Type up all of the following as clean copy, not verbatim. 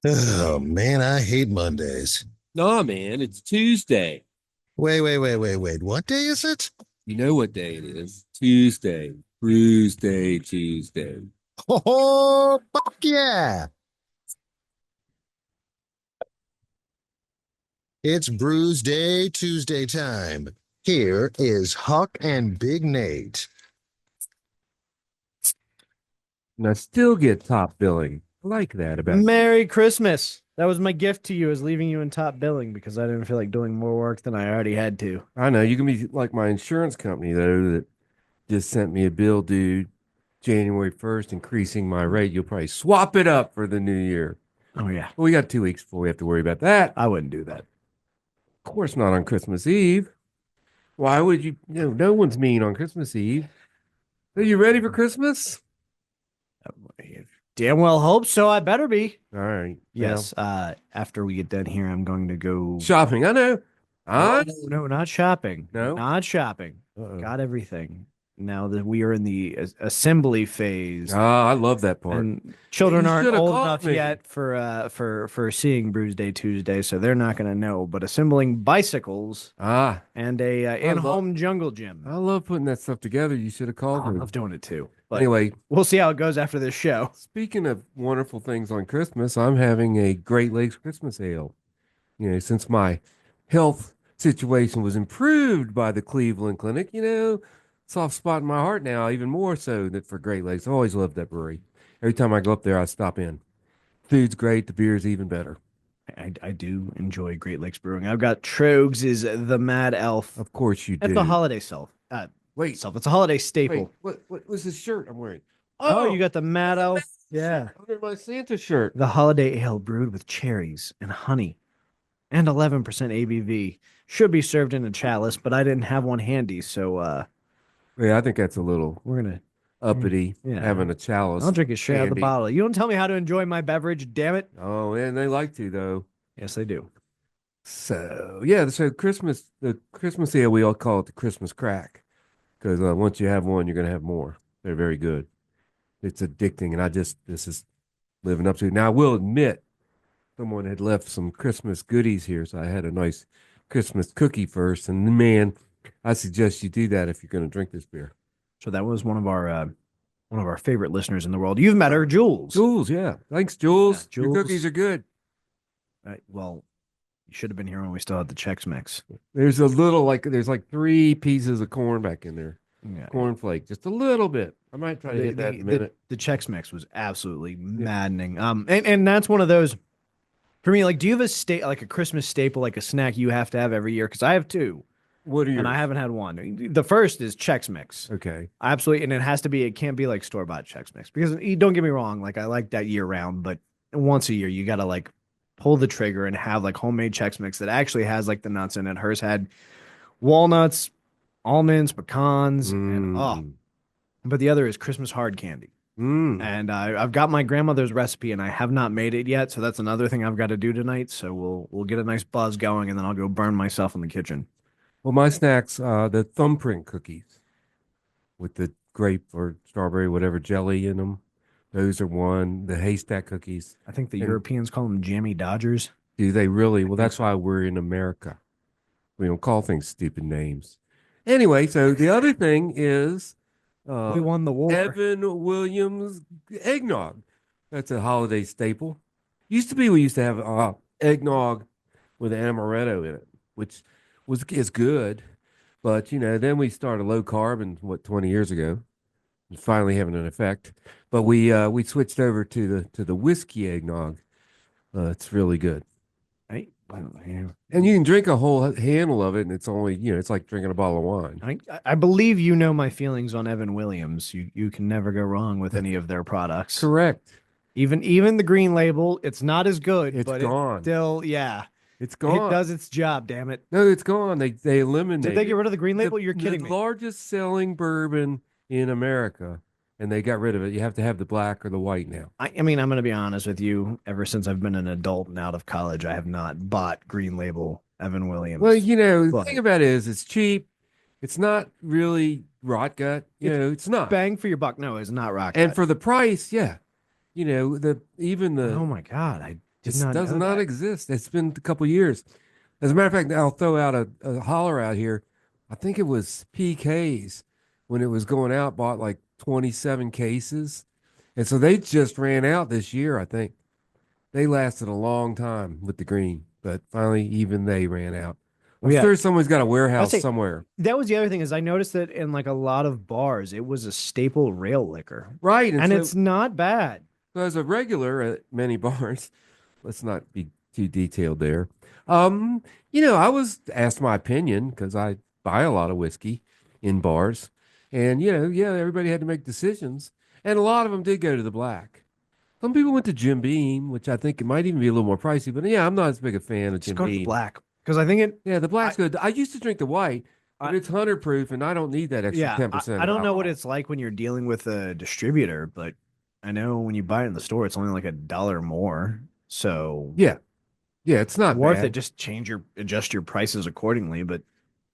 Oh man, I hate Mondays. Nah, man, it's Tuesday. Wait. What day is it? You know what day it is. Tuesday. Brewsday, Tuesday. Oh, fuck yeah. It's Brewsday Tuesday time. Here is Huck and Big Nate. And I still get top billing. I like that about you. Merry Christmas. That was my gift to you, is leaving you in top billing because I didn't feel like doing more work than I already had to. I know you can be like my insurance company though that just sent me a bill due January 1st, increasing my rate. You'll probably swap it up for the new year. Oh yeah, But we got 2 weeks before we have to worry about that. I wouldn't do that. Of course, not on Christmas Eve. Why would you? No one's mean on Christmas Eve. Are you ready for Christmas? Damn well hope so. I better be. All right. Well, Yes. After we get done here, I'm going to go. shopping. I know. No, I no, not shopping. no. Not shopping. Uh-oh. Got everything. Now that we are in the assembly phase, Ah, I love that part. and children You aren't should have old called enough me. yet for seeing Brewsday Tuesday, so they're not going to know. But assembling bicycles Ah, and a I love in-home jungle gym. I love putting that stuff together. You should have Oh, called I me. love doing it too. But Anyway, we'll see how it goes after this show. speaking of wonderful things on Christmas, I'm having a Great Lakes Christmas ale. Since my health situation was improved by the Cleveland Clinic, soft spot in my heart now, even more so that for Great Lakes. I always loved that brewery. Every time I go up there, I stop in. Food's great, the beer's even better. I do enjoy Great Lakes Brewing. I've got Trogs is the Mad Elf. Of course you It's a do. holiday self. Wait, It's a holiday wait, staple. what was this shirt I'm wearing? Oh, you Oh, got the Mad it's a Elf. Santa Yeah. shirt under my Santa shirt. The holiday ale brewed with cherries and honey and 11% ABV. Should be served in a chalice, but I didn't have one handy, so Yeah, I think that's a little we're gonna uppity yeah. having a I'll chalice drink it straight out of the handy. bottle. You don't tell me how to enjoy my beverage, damn it. Oh, and they like to though. Yes, they do. So yeah, so the Christmas ale, we all call it the Christmas crack because once you have one, you're gonna have more. They're very good. It's addicting, and this is living up to it. Now, I will admit, someone had left some Christmas goodies here, so I had a nice Christmas cookie first, and man, I suggest you do that if you're gonna drink this beer. So that was one of our favorite listeners in the world. You've met her, Jules. Jules, yeah, thanks, Yeah, Jules. Your cookies Jules. are good. Well, you should have been here when we still had the Chex Mix. There's like 3 pieces of corn back in there. Yeah. Cornflake, just a little bit. I might try to hit that in a minute. The Chex Mix was absolutely Yeah. maddening. And that's one of those for me. Like, do you have like a Christmas staple, like a snack you have to have every year? Because I have two, What are and I yours? haven't had one. The first is Chex Mix. Okay. Absolutely, and it can't be like store-bought Chex Mix because don't get me wrong, like I like that year round, but once a year you gotta like pull the trigger and have like homemade Chex Mix that actually has like the nuts in it. Hers had walnuts, almonds, pecans, and Mm. but the other is Christmas hard candy. Mm. And I've got my grandmother's recipe, and I have not made it yet, so that's another thing I've got to do tonight. So we'll get a nice buzz going, and then I'll go burn myself in the kitchen. Well, my snacks, the thumbprint cookies with the grape or strawberry, whatever jelly in them. Those are one. The haystack cookies. I think the And Europeans call them jammy Dodgers. do they really? I Well, think that's so. why we're in America. We don't call things stupid names. Anyway, so the other thing is We uh, won the war. Evan Williams eggnog. That's a holiday staple. Used to be we used to have eggnog with amaretto in it, which is good. But then we started low carb and what 20 years ago, and finally having an effect. But we switched over to the whiskey eggnog. It's really good. Well, yeah. And you can drink a whole handle of it, and it's only, it's like drinking a bottle of wine. I believe you know my feelings on Evan Williams. You can never go wrong with any of their products. Correct. Even the green label, it's not as good, It's but it's gone. still, yeah, It's it gone. does its job, damn it. No, it's gone. They Did they get eliminated rid of the green the label? You're the kidding me. largest selling bourbon in America, and they got rid of it. You have to have the black or the white now. I mean, I'm going to be honest with you. Ever since I've been an adult and out of college, I have not bought green label Evan Well, Williams. the But thing about it is it's cheap. It's not really rot gut. it's It's not. bang for your buck. No, it's not rock And gut. for the price, yeah. The even the Oh my God. Did Just not does know not that. exist. It's been a couple years. As a matter of fact, I'll throw out a holler out here. I think it was PK's when it was going out, bought like 27 cases. And so they just ran out this year, I think. They lasted a long time with the green, but finally even they ran out. I'm Well, yeah, sure someone's got a I warehouse say somewhere. that was the other thing is I noticed that in like a lot of bars, it was a staple rail liquor, Right. And and so, it's not bad. so as a regular at many bars, let's not be too detailed there. I was asked my opinion because I buy a lot of whiskey in bars. And, yeah, everybody had to make decisions. And a lot of them did go to the black. Some people went to Jim Beam, which I think it might even be a little more pricey. But yeah, I'm not as big a fan of Just Jim go to the Beam. black because I think it. Yeah, the I, black's good. I used to drink the white, but I it's 100 proof, and I don't need that extra yeah, 10% I of don't know what alcohol. it's like when you're dealing with a distributor, but I know when you buy it in the store, it's only like $1 more. So Yeah, yeah, it's not worth it. bad. Just adjust your prices accordingly. But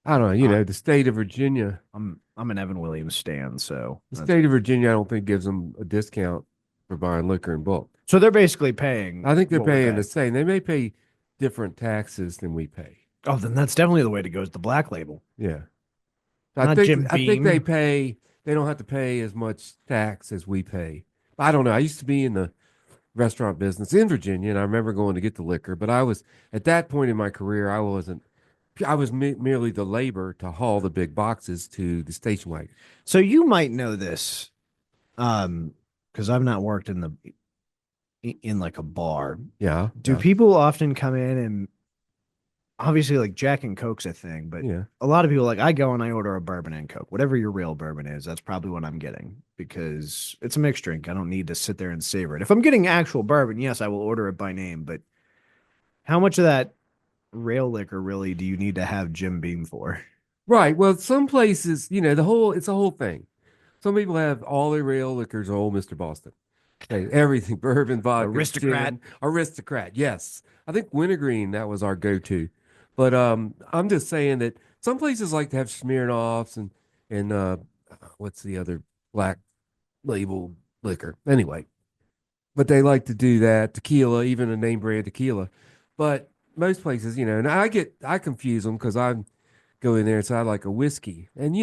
I don't know. I, The state of Virginia. I'm an Evan Williams stan, so The that's state of Virginia, I don't think gives them a discount for buying liquor in bulk. so they're basically paying I think they're what we paying the pay. same. They may pay different taxes than we pay. Oh, then that's definitely the way to go is the black label, Yeah. I not think Jim I think they Beam. pay they don't have to pay as much tax as we pay. I don't know. I used to be in the restaurant business in Virginia and I remember going to get the liquor, but I was at that point in my career, I was merely the labor to haul the big boxes to the station wagon. So you might know this, because I've not worked in like a bar. Yeah, Do yeah, people often come in and obviously like Jack and Coke's a thing, but yeah. a lot of people like I go and I order a bourbon and Coke, whatever your real bourbon is. That's probably what I'm getting because it's a mixed drink. I don't need to sit there and savor it. If I'm getting actual bourbon, yes, I will order it by name. But how much of that rail liquor really do you need to have Jim Beam for? Right. Well, some places, it's a whole thing. Some people have all their real liquors, old Mr. Boston. Hey, everything, bourbon, vodka, Aristocrat. gin, aristocrat. Yes. I think wintergreen, that was our go-to. But I'm just saying that some places like to have Smirnoffs and what's the other black label liquor? Anyway, but they like to do that, tequila, even a name brand tequila. But most places, and I confuse them because I go in there and say I like a whiskey, and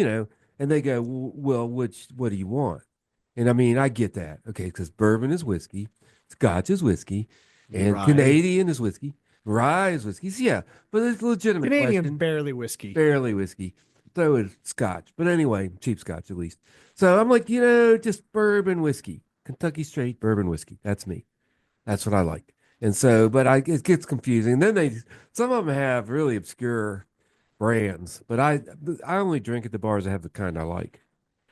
they go, well, what do you want? And I mean, I get that, okay, because bourbon is whiskey, Scotch is whiskey, and Rye. Canadian is whiskey, rye is whiskey. So, yeah, but it's a legitimate Canadian's question. barely whiskey. Barely whiskey. So it's Scotch, but anyway, cheap Scotch at least. So I'm like, just bourbon whiskey, Kentucky straight bourbon whiskey. That's me. That's what I like. And so, but it gets confusing. And then some of them have really obscure brands, but I only drink at the bars that have the kind I like.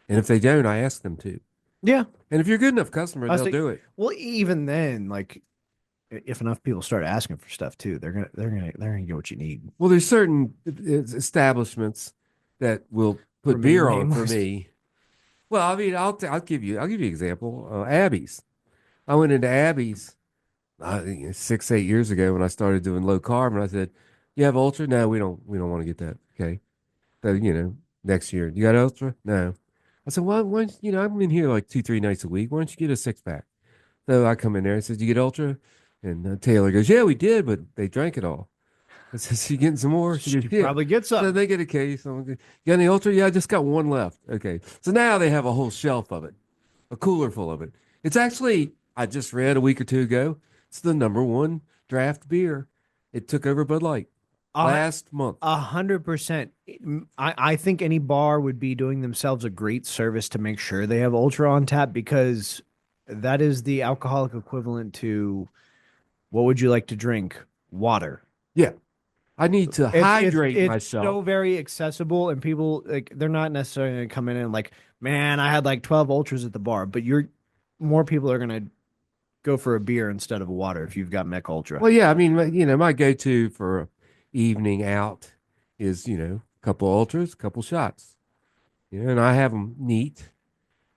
And if they don't, I ask them to. Yeah. And if you're a good enough customer, I was they'll thinking, do it. well, even then, like if enough people start asking for stuff too, they're gonna get what you need. Well, there's certain establishments that will put Remain beer on for nameless. me. Well, I mean, I'll give you an example. Abby's. I went into Abby's 6, 8 years ago when I started doing low carb, and I said, "You have ultra? No, we don't want to get that." Okay, so next year, you got ultra? No. I said, "Well, why don't I'm in here like 2, 3 nights a week. Why don't you get a 6 pack?" So I come in there and says, "You get ultra?" And Taylor goes, "Yeah, we did, but they drank it all." I said, "You getting some more?" She goes, You "Yeah." probably get So some. they get a case. I'm like, "You got any ultra?" "Yeah, I just got one left." Okay, so now they have a whole shelf of it, a cooler full of it. It's actually, I just read a week or two ago, it's the number one draft beer. It took over Bud Light Uh, last month. 100%. I think any bar would be doing themselves a great service to make sure they have Ultra on tap because that is the alcoholic equivalent to what would you like to drink? Water. Yeah, I need to hydrate It's myself. so very accessible and people like they're not necessarily gonna come in and like, man, I had like 12 ultras at the bar, but you're more people are gonna go for a beer instead of water if you've got Mech Ultra. Well, yeah, I mean, my go-to for a evening out is, a couple ultras, a couple shots. And I have them neat,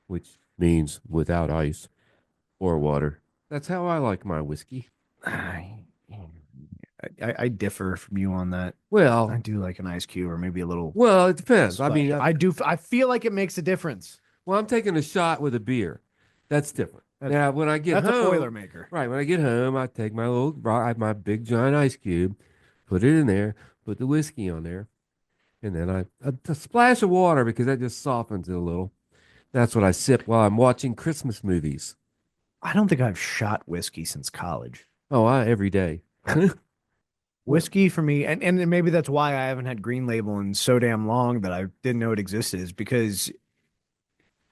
which means without ice or water. That's how I like my whiskey. I, I differ from you on that. I Well, do like an ice cube or maybe a little well, it depends. I splash. mean, I do. I feel like it makes a difference. well, I'm taking a shot with a beer. That's different. Now, when I get That's a home, Boilermaker. right, when I get home, I take my little, my big giant ice cube, put it in there, put the whiskey on there, and then a splash of water because that just softens it a little. That's what I sip while I'm watching Christmas movies. I don't think I've shot whiskey since college. Oh, every day. Whiskey for me, and maybe that's why I haven't had Green Label in so damn long that I didn't know it existed, is because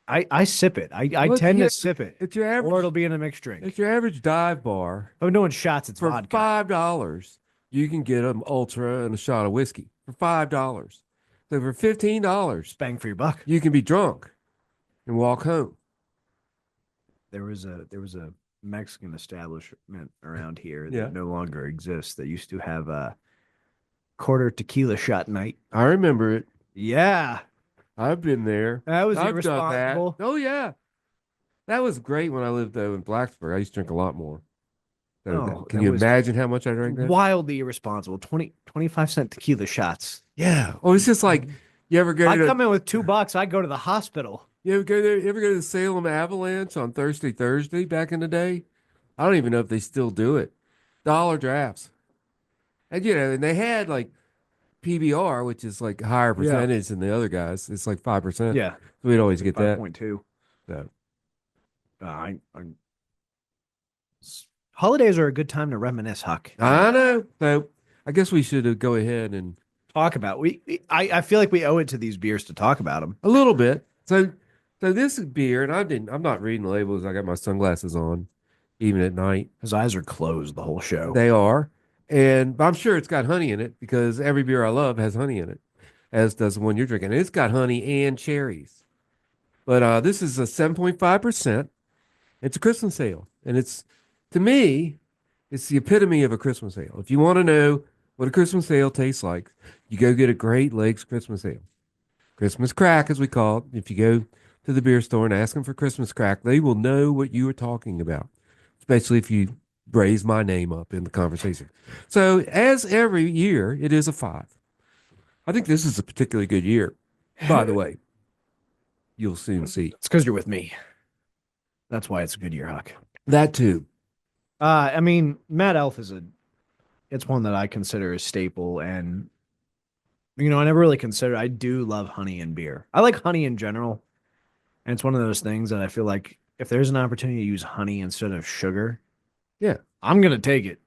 I sip it. I Well, tend yeah, to sip it, It's your or it'll average. be in a mixed drink. It's your average dive bar. If I'm doing shots, it's For vodka. $5, you can get an ultra and a shot of whiskey for $5. So for $15, Bang for your buck. you can be drunk and walk home. There was a Mexican establishment around here Yeah. that no longer exists that used to have a quarter tequila shot night. I remember it. Yeah, I've been there. that was I've done that. irresponsible. Oh yeah, that was great when I lived though in Blacksburg. I used to drink a lot more. So Oh, can that you was imagine how much I drank then? wildly irresponsible. 25 cent tequila shots. Yeah. Oh, it's just like you ever go I to come in with $2, I go to the hospital. you ever go there? You ever go to the Salem Avalanche on Thursday back in the day? I don't even know if they still do it. Dollar drafts, and and they had like PBR, which is like higher Yeah. percentage than the other guys. It's like 5%. Yeah, So we'd always get that. 5.2. So, I holidays are a good time to reminisce, Huck. I know. So I guess we should go ahead and Talk about I feel like we owe it to these beers to talk about them. a little bit. So this is beer, and I'm not reading the labels. I got my sunglasses on, even at night. His eyes are closed the whole show. They are, and I'm sure it's got honey in it because every beer I love has honey in it, as does the one you're drinking. And it's got honey and cherries. But this is a 7.5%. It's a Christmas ale, and to me, it's the epitome of a Christmas ale. If you want to know what a Christmas ale tastes like, you go get a Great Lakes Christmas ale. Christmas crack, as we call it. If you go to the beer store and ask them for Christmas crack, they will know what you are talking about, especially if you raise my name up in the conversation. So, as every year, it is a 5. I think this is a particularly good year, by the way. You'll soon see. It's because you're with me. That's why it's a good year, Huck. That too. I mean, Mad Elf it's one that I consider a staple, and I never really considered. I do love honey in beer. I like honey in general, and it's one of those things that I feel like if there's an opportunity to use honey instead of sugar, Yeah. I'm gonna take it.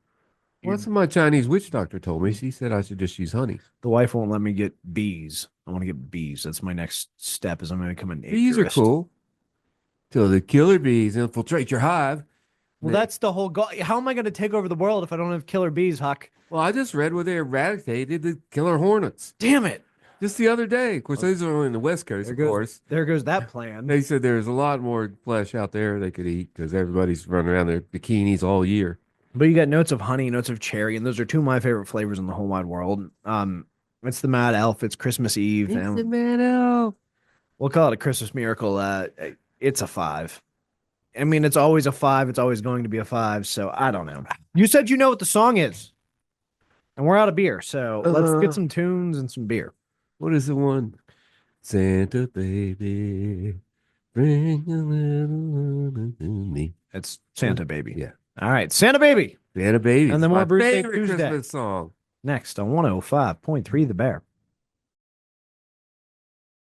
Well, that's what my Chinese witch doctor told me. She said I should just use honey. The wife won't let me get bees. I want to get bees. That's my next step. Is I'm going to become an Bees are apiarist. cool. Till the killer bees infiltrate your hive. Well, that's the whole goal. How am I going to take over the world if I don't have killer bees, Huck? Well, I just read where they eradicated the killer hornets Damn it! just the other day. Of course, those are only in the West Coast, of course. There goes that plan. They said there's a lot more flesh out there they could eat because everybody's running around their bikinis all year. But you got notes of honey, notes of cherry, and those are two of my favorite flavors in the whole wide world. It's the Mad Elf. It's Christmas Eve. It's And the Mad Elf. we'll call it a Christmas miracle. It's a 5. I mean, it's always a 5. It's always going to be a 5. So I don't know. You said you know what the song is, and we're out of beer. So let's get some tunes and some beer. What is the one? Santa baby, bring a little to me. It's Santa Baby. Yeah. All right, Santa Baby. Santa baby. And then more my Brewsday favorite Tuesday. Christmas song. Next on 105.3 The Bear.